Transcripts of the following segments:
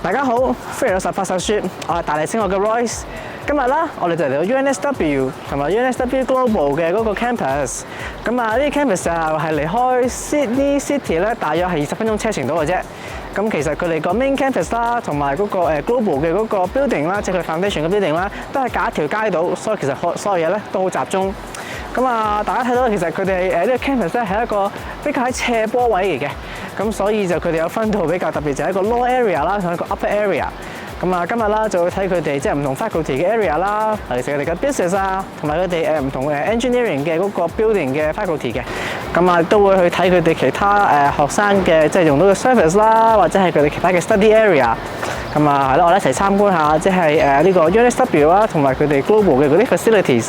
大家好，歡迎到實拍實說，我係大力升學嘅Royce。今日啦，我哋就嚟到 UNSW 同埋 UNSW Global 嘅嗰個 campus。咁啊，呢啲 campus 就係離開 Sydney City 咧，大約係20分鐘車程到嘅啫。咁其實佢哋個 main campus 啦，同埋嗰個Global 嘅嗰個 building 啦，即係佢 foundation 嘅 building 啦，都係隔一條街度，所以其實所有嘢咧都好集中。咁啊，大家睇到其實佢哋呢個 campus 咧係一個比較喺斜坡位嚟嘅，咁所以就佢哋有分到比較特別，就係一個 lower area 啦，同一個 upper area。咁啊，今日啦就會睇佢哋即係唔同 faculty 嘅 area 啦，例如佢哋嘅 business 啊，同埋佢哋唔同engineering 嘅嗰個 building 嘅 faculty 嘅。咁啊，都會去睇佢哋其他學生嘅即係用到嘅 service 啦，或者係佢哋其他嘅 study area。咁啊，係咯，我哋一齊參觀下，即係呢個 UNSW 啦，同埋佢哋 Global 嘅嗰啲 facilities。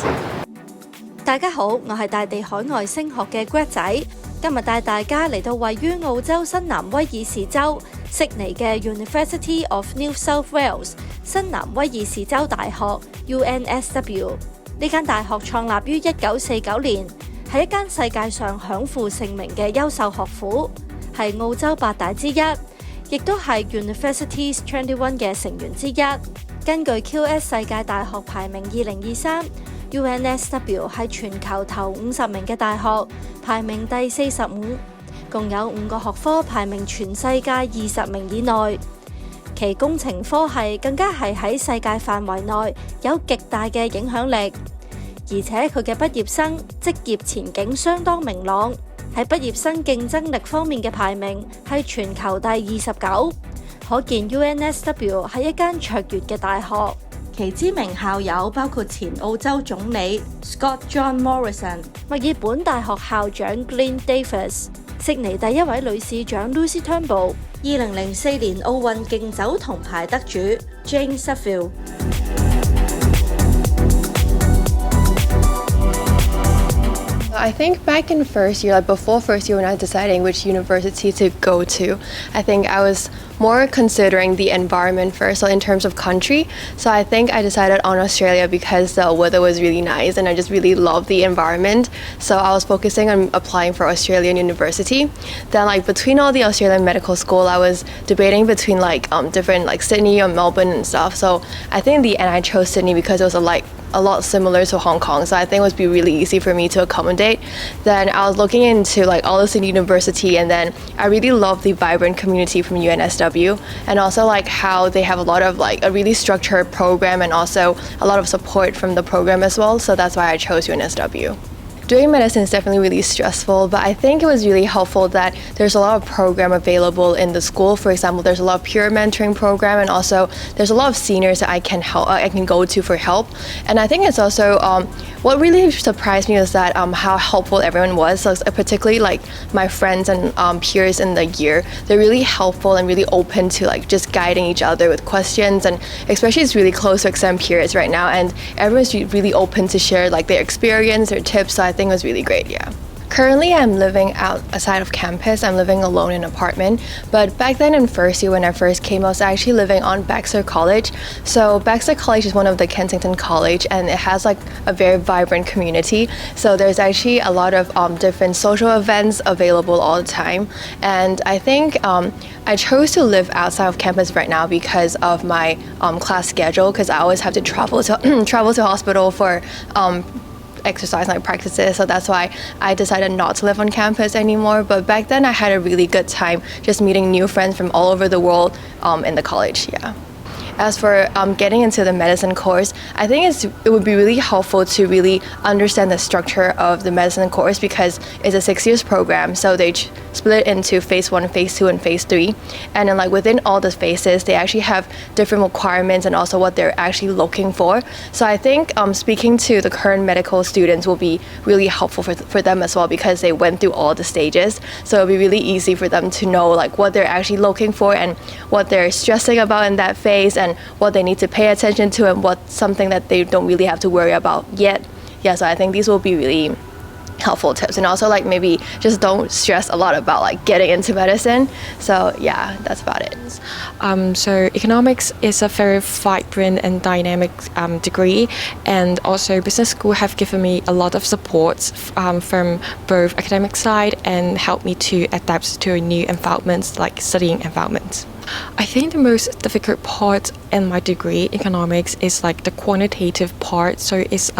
大家好，我係大地海外升學嘅 Grad 仔，今日帶大家嚟到位於澳洲新南威爾士州悉尼嘅 University of New South Wales 新南威爾士州大學 UNSW。呢間大學創立於1949年，係一間世界上享負盛名嘅優秀學府，係澳洲八大之一，亦都係 Universities 21嘅成員之一。根據 QS 世界大學排名2023，UNSW 係全球頭50名嘅大學，排名第45，共有5個學科排名全世界20名以內。其工程科系更加係喺世界範圍內有極大嘅影響力，而且佢嘅畢業生職業前景相當明朗，喺畢業生競爭力方面嘅排名係全球第29，可見 UNSW 係一間卓越嘅大學。其知名校友包括前澳洲總理 Scott John Morrison、墨爾本大學校長 Glyn Davis、悉尼第一位女市長 Lucy Turnbull、2004年奧運競走銅牌得主 Jane Suffield。I think back in first year, like before first year when I was deciding which university to go to, I think I was more considering the environment first, so in terms of country. So I think I decided on Australia because the weather was really nice and I just really loved the environment. So I was focusing on applying for Australian university. Then like between all the Australian medical school, I was debating between like different like Sydney or Melbourne and stuff. So I think in the end I chose Sydney because it was a lot similar to Hong Kong, so I think it would be really easy for me to accommodate. Then I was looking into like all the Sydney University, and then I really love the vibrant community from UNSW, and also like how they have a lot of like a really structured program and also a lot of support from the program as well, so that's why I chose UNSW. Doing medicine is definitely really stressful, but I think it was really helpful that there's a lot of program available in the school. For example, there's a lot of peer mentoring program, and also there's a lot of seniors that I can go to for help. And I think it's also what really surprised me was that how helpful everyone was. So particularly like my friends and peers in the year, they're really helpful and really open to like just guiding each other with questions, and especially it's really close to exam periods right now, and everyone's really open to share like their experience, their tips. So I think it was really great, yeah. Currently, I'm living outside of campus. I'm living alone in an apartment. But back then in first year, when I first came, I was actually living on Baxter College. So Baxter College is one of the Kensington College, and it has like a very vibrant community. So there's actually a lot of different social events available all the time. And I think I chose to live outside of campus right now because of my class schedule, because I always have to travel to hospital for exercise like practices, so that's why I decided not to live on campus anymore. But back then I had a really good time just meeting new friends from all over the world in the college, yeah. As for getting into the medicine course, I think it would be really helpful to really understand the structure of the medicine course, because it's a 6 years program, so they split it into phase 1, phase 2, and phase 3. And then like within all the phases, they actually have different requirements and also what they're actually looking for. So I think speaking to the current medical students will be really helpful for them as well, because they went through all the stages. So it'll be really easy for them to know like what they're actually looking for and what they're stressing about in that phase, and what they need to pay attention to, and what's something that they don't really have to worry about yet. Yeah, so I think these will be really helpful tips, and also like maybe just don't stress a lot about like getting into medicine. So yeah, that's about it. So economics is a very vibrant and dynamic degree, and also business school have given me a lot of support from both academic side and helped me to adapt to new environments like studying environments. I think the most difficult part in my degree, economics, is like the quantitative part. So it's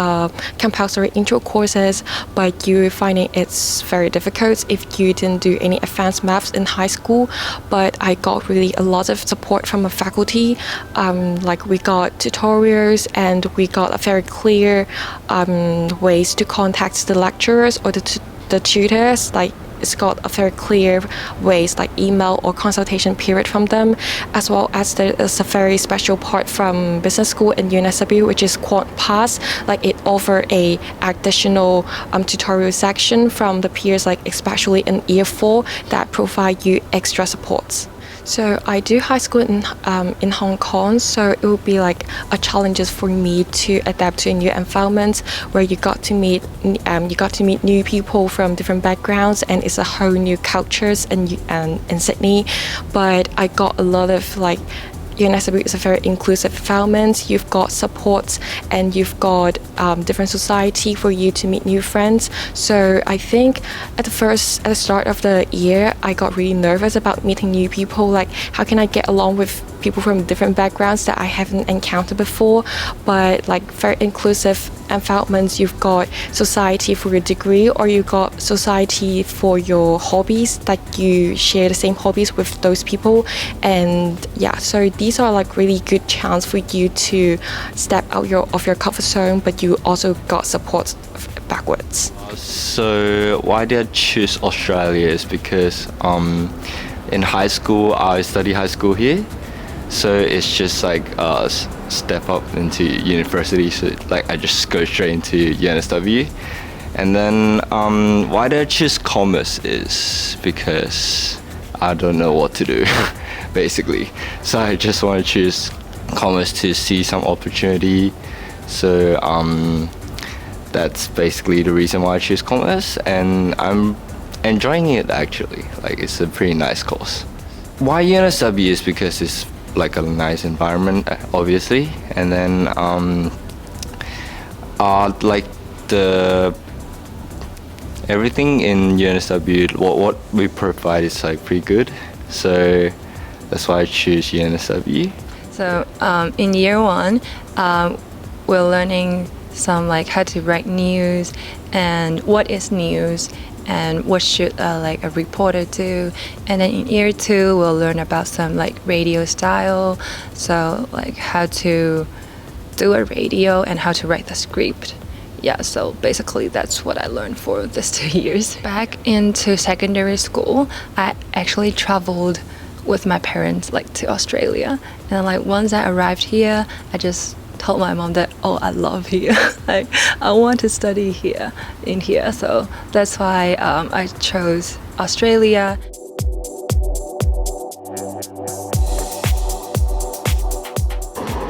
compulsory intro courses, but you finding it's very difficult if you didn't do any advanced maths in high school. But I got really a lot of support from the faculty. Like we got tutorials and we got a very clear ways to contact the lecturers or the tutors. Like it's got a very clear ways like email or consultation period from them, as well as there is a very special part from business school in UNSW, which is Quant Pass. Like it offer a additional tutorial section from the peers, like especially in year 4, that provide you extra supports. So I do high school in Hong Kong, so it would be like a challenge for me to adapt to a new environment where you got to meet new people from different backgrounds, and it's a whole new cultures in Sydney. But I got a lot of like UNSW is a very inclusive environment. You've got supports and you've got different society for you to meet new friends. So I think at the start of the year, I got really nervous about meeting new people. Like, how can I get along with people from different backgrounds that I haven't encountered before? But like very inclusive environments, you've got society for your degree, or you got society for your hobbies, like you share the same hobbies with those people. And yeah, so these are like really good chance for you to step out of your comfort zone, but you also got support backwards. So why did I choose Australia is because in high school I study high school here. So it's just like a step up into university. So like I just go straight into UNSW. And then why did I choose commerce is because I don't know what to do, basically. So I just want to choose commerce to see some opportunity. So that's basically the reason why I choose commerce, and I'm enjoying it actually. Like it's a pretty nice course. Why UNSW is because it's like a nice environment, obviously, and then like the everything in UNSW, what we provide is like pretty good, so that's why I choose UNSW. So in year 1, we're learning some like how to write news and what is news and what should like a reporter do. And then in year 2 we'll learn about some like radio style, so like how to do a radio and how to write the script. Yeah, so basically that's what I learned for these 2 years. Back into secondary school, I actually traveled with my parents like to Australia, and like once I arrived here, I just told my mom that, oh, I love here. Like I want to study here in here, so that's why I chose Australia.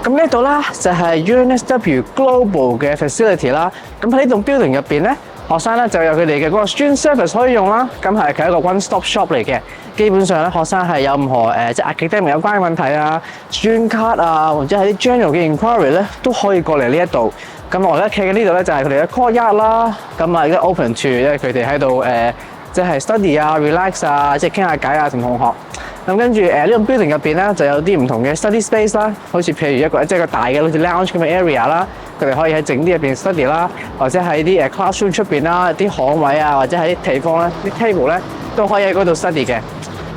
咁呢度啦就係 UNSW Global 嘅 facility 啦。咁喺呢棟 building 入邊咧，學生咧就有佢哋嘅嗰個 student service 可以用啦。咁係佢一個 one-stop shop 嚟嘅。基本上咧，學生係有任何即係 academic 有關嘅問題啊、student card 啊，或者係啲 general 嘅 inquiry 咧，都可以過嚟呢一度。咁我而家企嘅呢度咧就係佢哋嘅 courtyard 啦。咁啊而家 open to， 因為佢哋喺度即係 study 啊、relax 啊，即係傾下偈啊，同同學。咁跟住呢個 building 入邊咧就有啲唔同嘅 study space 啦，好似譬如一個即係個大嘅好似 lounge 咁嘅 area 啦，佢哋可以喺整啲入邊 study 啦，或者喺啲classroom 出邊啦，啲巷位啊，或者喺啲地方咧，啲 table 咧都可以喺嗰度 study 嘅。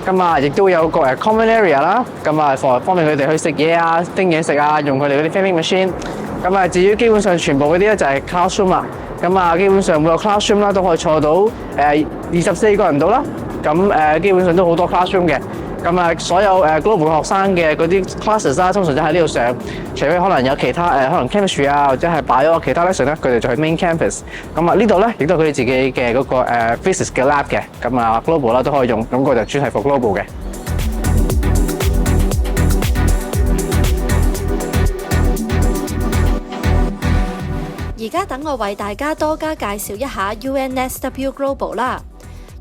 咁啊，亦都有個common area 啦，咁啊方便佢哋去食嘢啊、叮嘢食啊，用佢哋嗰啲 vending machine。咁啊，至於基本上全部嗰啲咧就係 classroom 啦。咁啊，基本上每個 classroom 啦都可以坐到24個人到啦。咁基本上都好多 classroom 嘅。咁啊，所有global 學生嘅嗰啲 classes 啦，通常都喺呢度上，除非可能有其他可能 chemistry 啊，或者係bio其他 lesson 咧，佢哋就去 main campus。咁啊，呢度咧亦都係佢哋自己嘅嗰個physics 嘅 lab 嘅。咁啊 global 啦都可以用，咁個就專係 for global 嘅。而家等我為大家多加介紹一下 UNSW Global 啦。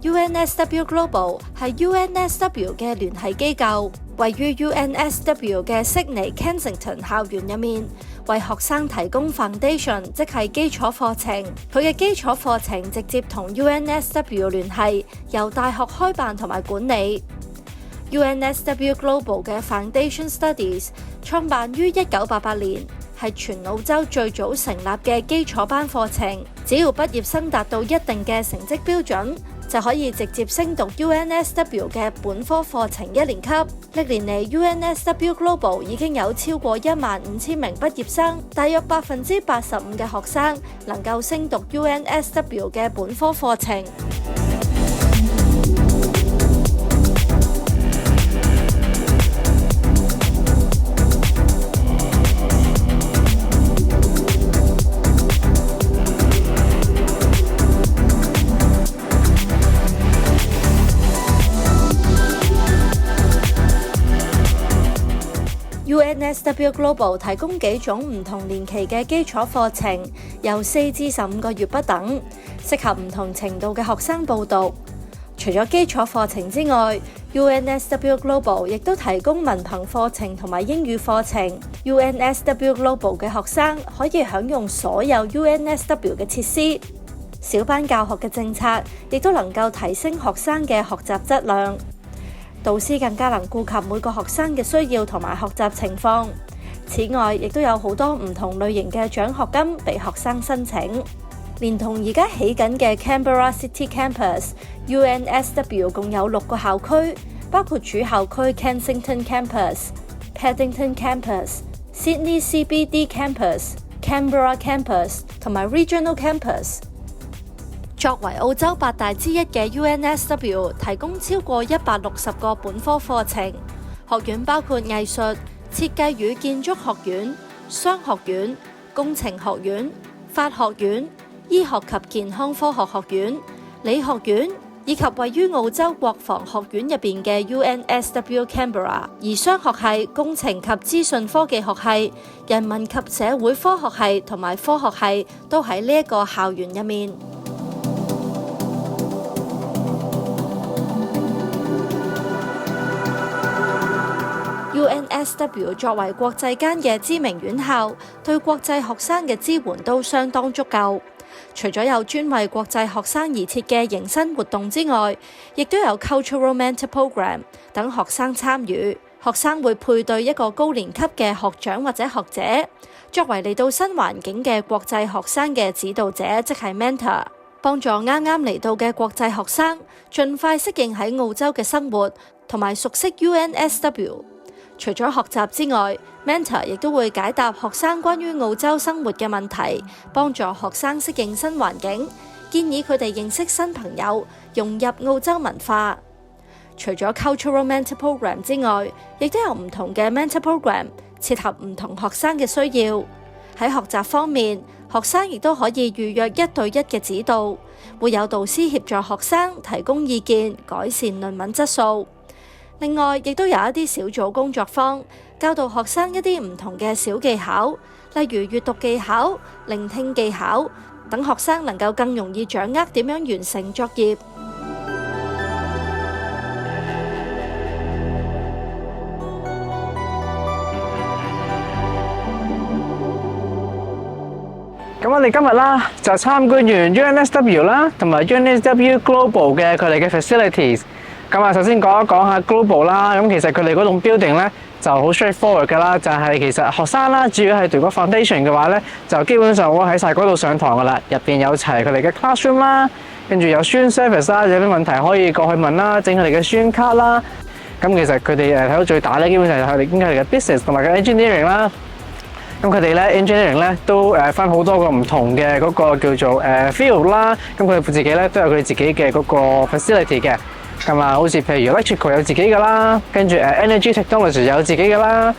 UNSW Global 係 UNSW 嘅聯繫機構，位於 UNSW 嘅悉尼 Kensington 校園入面，為學生提供 foundation， 即係基礎課程。佢嘅基礎課程直接同 UNSW 聯繫，由大學開辦同埋管理。UNSW Global 嘅 Foundation Studies 創辦於1988年，係全澳洲最早成立嘅基礎班課程。只要畢業生達到一定嘅成績標準，就可以直接升讀 UNSW 嘅本科課程一年級。歷年嚟 UNSW Global 已經有超過15000名畢業生，大約85%嘅學生能夠升讀 UNSW 嘅本科課程。UNSW Global 提供幾種唔同年期嘅基礎課程，由4至15個月不等，適合唔同程度嘅學生報讀。除咗基礎課程之外， UNSW Global 亦都提供文憑課程同埋英語課程。UNSW Global 嘅學生可以享用所有 UNSW 嘅設施。小班教學嘅政策亦都能夠提升學生嘅學習質量。導師更加能顧及每個學生嘅需要同埋學習情況。此外，亦都有好多唔同類型嘅獎學金俾學生申請。連同而家起緊嘅 Canberra City Campus，UNSW 共有6個校區，包括主校區 Kensington Campus、Paddington Campus、Sydney CBD Campus、Canberra Campus 同埋 Regional Campus。作為澳洲8大之一嘅 UNSW 提供超過160個本科課程，學院包括藝術、設計與建築學院、商學院、工程學院、法學院、醫學及健康科學學院、理學院，以及位於澳洲國防學院入邊嘅 UNSW Canberra， 而商學系、工程及資訊科技學系、人文及社會科學系同埋科學系都喺呢一個校園入面。UNSW 作為國際間嘅知名院校，對國際學生嘅支援都相當足夠。除咗有專為國際學生而設嘅迎新活動之外，亦都有 Cultural Mentor Program 等學生參與。學生會配對一個高年級嘅學長或者學者，作為嚟到新環境嘅國際學生嘅指導者，即係 mentor， 幫助啱啱嚟到嘅國際學生盡快適應喺澳洲嘅生活，同埋熟悉 UNSW。除咗學習之外， mentor 亦都會解答學生關於澳洲生活嘅問題，幫助學生適應新環境，建議佢哋認識新朋友，融入澳洲文化。除咗 Cultural Mentor Program 之外，亦都有唔同嘅 Mentor Program， 切合唔同學生嘅需要。喺學習方面，學生亦都可以預約1對1嘅指導，會有導師協助學生提供意見，改善論文質素。另外，亦都有一啲小組工作坊，教導學生一啲唔同嘅小技巧，例如閱讀技巧、聆聽技巧，等學生能夠更容易掌握點樣完成作業。咁我哋今日啦就參觀完 UNSW 啦，同埋 UNSW Global 嘅佢哋嘅 facilities。咁啊，首先講一講下 Global 啦。咁其實佢哋嗰棟 building 咧就好 straightforward 㗎啦，就係其實學生啦，主要係讀個 foundation 嘅話咧，就基本上會喺晒嗰度上堂㗎啦。入邊有齊佢哋嘅 classroom 啦，跟住有 student service 啦，有咩問題可以過去問啦，整佢哋嘅 student card 啦。咁其實佢哋睇到最大咧，基本上係佢哋應該係嘅 business 同埋嘅 engineering 啦。咁佢哋咧 engineering 咧都分好多個唔同嘅嗰個叫做field 啦。咁佢哋自己咧都有佢哋自己嘅嗰個 facility 嘅。咁啊，好似譬如 electrical 有自己㗎啦，跟住energy technology 有自己㗎啦，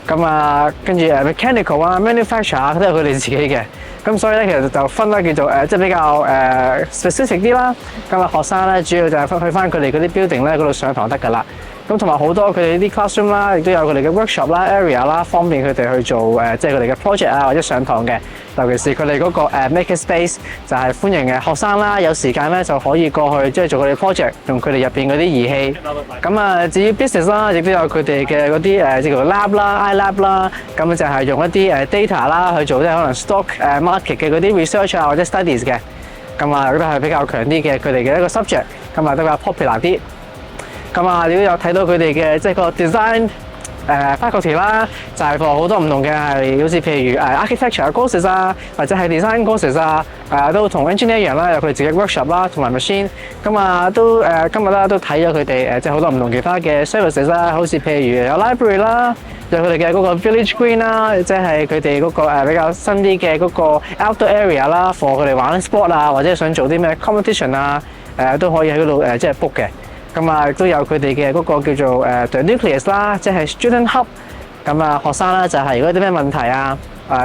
咁啊，跟住mechanical 啊 manufacture 都有佢哋自己嘅。咁所以咧，其實就分咧叫做即係比較specific 啲啦。咁啊，學生咧主要就係去翻佢哋嗰啲 building 咧嗰度上堂得㗎啦。咁同埋好多佢哋啲 classroom 啦，亦都有佢哋嘅 workshop 啦 area 啦，方便佢哋去做即係佢哋嘅 project 啊或者上堂嘅。尤其是佢哋嗰個maker space 就係歡迎嘅學生啦，有時間咧就可以過去即係做佢哋 project， 用佢哋入邊嗰啲儀器。咁啊，至於 business 啦，亦都有佢哋嘅嗰啲叫做 lab 啦 ，iLab 啦，咁就係用一啲data 啦去做即係可能 stock market 嘅嗰啲 research 啊或者 studies 嘅。咁啊，都係比較強啲嘅佢哋嘅一個 subject，咁啊都比較 popular 啲。咁啊，你都有睇到佢哋嘅即係個 design faculty 啦，就係好多唔同嘅係，好似譬如architecture courses 啊，或者係 design courses 啊，都同 engineer 一樣啦，有佢哋自己 workshop 啦，同埋 machine。咁啊，都今日啦都睇咗佢哋即係好多唔同其他嘅 services 啦，好似譬如有 library 啦，有佢哋嘅嗰個 village green 啦，即係佢哋嗰個比較新啲嘅嗰個 outdoor area 啦，for 佢哋玩 sport 啊，或者想做啲咩 competition 啊，都可以喺嗰度即係 book 嘅。咁啊，亦都有佢哋嘅嗰個叫做the nucleus 啦，即係 student hub。咁啊，學生咧就係如果有啲咩問題啊，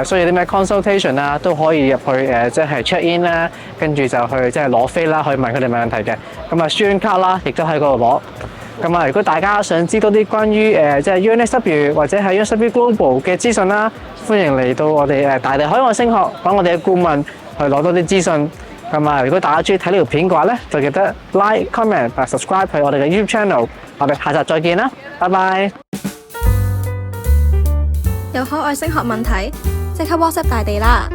需要啲咩 consultation 啊，都可以入去即係 check in 啦，跟住就去即係攞飛啦，去問佢哋問題嘅。咁啊 student card 啦，亦都喺嗰度攞。咁啊，如果大家想知道啲關於即係 UNSW 或者係 UNSW Global 嘅資訊啦，歡迎嚟到我哋大地海外升學揾我哋嘅顧問去攞多啲資訊。咁啊，如果大家中意睇呢條片嘅話咧，就記得 like、comment、subscribe 去我哋嘅 YouTube channel。我哋下集再見啦，拜拜！有海外升學問題，即刻 WhatsApp 大地啦！